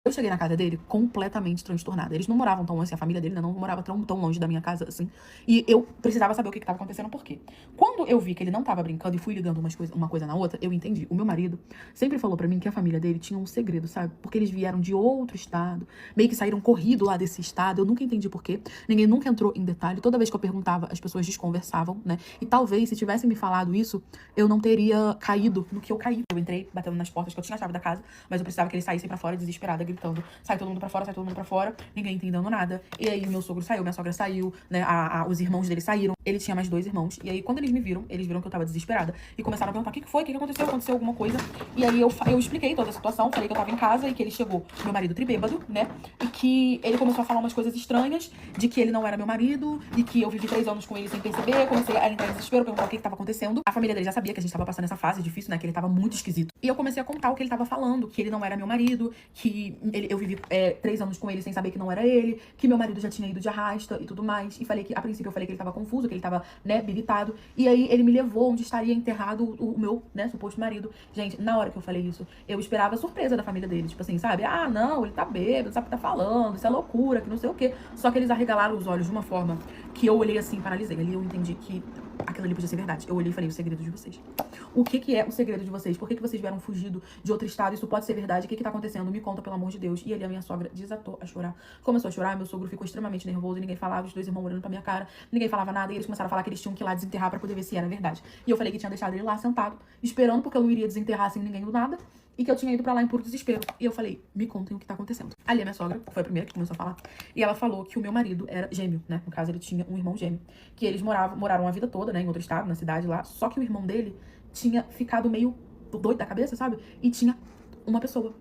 Eu cheguei na casa dele completamente transtornada. Eles não moravam tão longe, a família dele não morava tão longe da minha casa assim. E eu precisava saber o que estava acontecendo, por quê? Quando eu vi que ele não tava brincando e fui ligando uma coisa na outra, eu entendi. O meu marido sempre falou pra mim que a família dele tinha um segredo, sabe? Porque eles vieram de outro estado, meio que saíram corrido lá desse estado. Eu nunca entendi por quê. Ninguém nunca entrou em detalhe. Toda vez que eu perguntava, as pessoas desconversavam, né? E talvez, se tivessem me falado isso, eu não teria caído no que eu caí. Eu entrei batendo nas portas, que eu tinha a chave da casa, mas eu precisava que eles saíssem pra fora, desesperada, gritando: sai todo mundo pra fora, sai todo mundo pra fora, ninguém entendendo nada. E aí meu sogro saiu, minha sogra saiu, né? Os irmãos dele saíram. Ele tinha mais 2 irmãos. E aí, quando eles me viram, eles viram que eu tava desesperada. E começaram a perguntar: o que foi? O que aconteceu? Aconteceu alguma coisa? E aí eu expliquei toda a situação, falei que eu tava em casa e que ele chegou, meu marido tribêbado, né? E que ele começou a falar umas coisas estranhas, de que ele não era meu marido, e que eu vivi 3 anos com ele sem perceber. Comecei a entrar em desespero, perguntar o que tava acontecendo. A família dele já sabia que a gente tava passando essa fase difícil, né? Que ele tava muito esquisito. E eu comecei a contar o que ele tava falando, que ele não era meu marido, que eu vivi 3 anos com ele sem saber que não era ele, que meu marido já tinha ido de arrasta e tudo mais. E falei que, a princípio, eu falei que ele tava confuso, que ele tava, né, bilitado. E aí ele me levou onde estaria enterrado o meu, né, suposto marido. Gente, na hora que eu falei isso, eu esperava a surpresa da família dele. Tipo assim, sabe? Ah, não, ele tá bêbado, não sabe o que tá falando, isso é loucura, que não sei o quê. Só que eles arregalaram os olhos de uma forma que eu olhei assim, paralisei. Ali eu entendi que aquilo ali podia ser verdade. Eu olhei e falei: o segredo de vocês. O que é o segredo de vocês? Por que vocês vieram fugido de outro estado? Isso pode ser verdade? O que tá acontecendo? Me conta, pelo amor de Deus. E ali a minha sogra desatou a chorar. Começou a chorar, meu sogro ficou extremamente nervoso, e ninguém falava, os 2 irmãos olhando pra minha cara, ninguém falava nada, e eles começaram a falar que eles tinham que ir lá desenterrar pra poder ver se era verdade. E eu falei que tinha deixado ele lá sentado, esperando, porque eu não iria desenterrar sem ninguém do nada, e que eu tinha ido pra lá em puro desespero. E eu falei: me contem o que tá acontecendo. Ali a minha sogra foi a primeira que começou a falar, e ela falou que o meu marido era gêmeo, né? No caso, ele tinha um irmão gêmeo, que eles moraram a vida toda, né, em outro estado, na cidade lá, só que o irmão dele tinha ficado meio doido da cabeça, sabe? E tinha uma pessoa.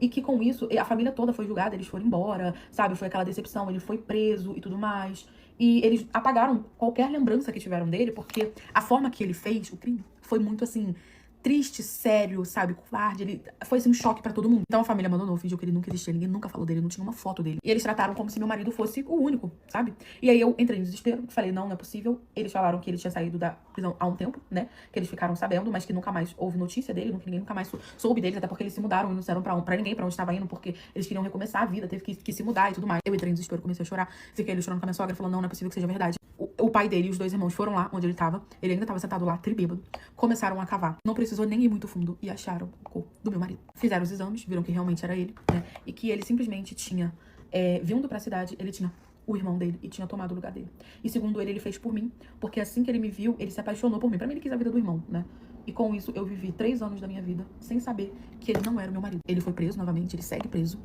E que com isso, a família toda foi julgada, eles foram embora, sabe? Foi aquela decepção, ele foi preso e tudo mais. E eles apagaram qualquer lembrança que tiveram dele, porque a forma que ele fez o crime foi muito assim, triste, sério, sabe? Covarde. Ele foi assim um choque pra todo mundo. Então a família abandonou, fingiu que ele nunca existia, ninguém nunca falou dele, não tinha uma foto dele. E eles trataram como se meu marido fosse o único, sabe? E aí eu entrei em desespero, falei: não, não é possível. Eles falaram que ele tinha saído da prisão há um tempo, né? Que eles ficaram sabendo, mas que nunca mais houve notícia dele, ninguém nunca mais soube deles, até porque eles se mudaram e não disseram pra ninguém pra onde estava indo, porque eles queriam recomeçar a vida, teve que se mudar e tudo mais. Eu entrei em desespero, comecei a chorar, fiquei ali chorando com a minha sogra, falando: não, não é possível que seja verdade. O pai dele e os 2 irmãos foram lá onde ele tava, ele ainda tava sentado lá, tribêbado, começaram a cavar. Não precisou nem ir muito fundo e acharam o corpo do meu marido. Fizeram os exames, viram que realmente era ele, né? E que ele simplesmente tinha vindo pra cidade, ele tinha o irmão dele e tinha tomado o lugar dele. E segundo ele fez por mim, porque assim que ele me viu, ele se apaixonou por mim. Pra mim, ele quis a vida do irmão, né? E com isso, eu vivi 3 anos da minha vida sem saber que ele não era o meu marido. Ele foi preso novamente, ele segue preso.